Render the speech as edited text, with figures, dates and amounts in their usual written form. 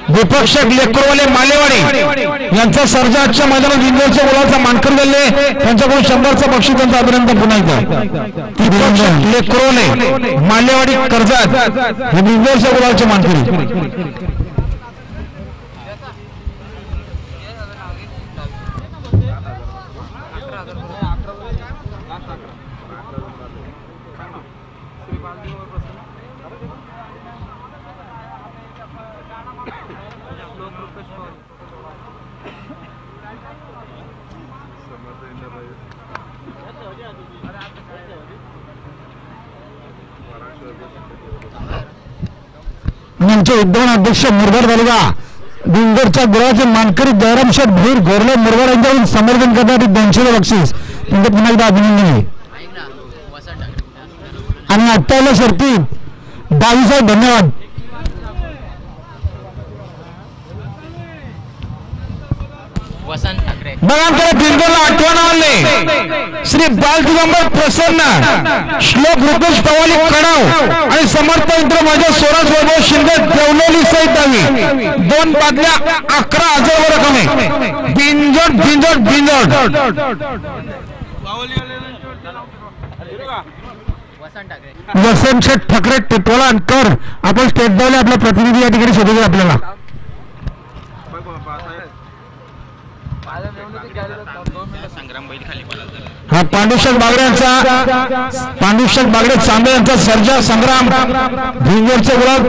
विपक्षक लेकरवाले मालेवाडी यांचा सर्जा आजच्या मैदानात इंदोरच्या मुलाचा मानकरी झाले त्यांच्याकडून 100चं बक्षीस त्यांचं अभिनंदन पुन्हा एकदा लेकरवाले मालेवाडी कर्जत हे इंदोरच्या मुलाचे मानकरी आमचे उद्यान अध्यक्ष मुरबाड तालुका इंदोरच्या गुराचे मानकरी जयराम शेठ भीर गोरले मुरबाड यांच्याकडून समर्थन करणारी 200 बक्षीस त्यांचे पुन्हा एकदा अभिनंदन आहे आणि 58 शर्ती 22 धन्यवाद. बघा बिंदूला आठवण आले श्री बाल दिगंबर प्रसन्न श्लोक रुपेश पवाली कडाव आणि समर्थ यंत्र माझ्या स्वराज वैभव शिंदे देवलोली सहित आवी 2 बादल्या 11,000 रक्कम आहे. बिंजोड बिंजोड बिंजोड वसंत शेठ ठाकरे टिटवाला अंकर आपण स्टेट बॉल आपला प्रतिनिधी या ठिकाणी शोधूया आपल्याला. हा पांडुशेठ बागडे चांबे यांचा सर्जा संग्राम भिंगोरचे गुलाब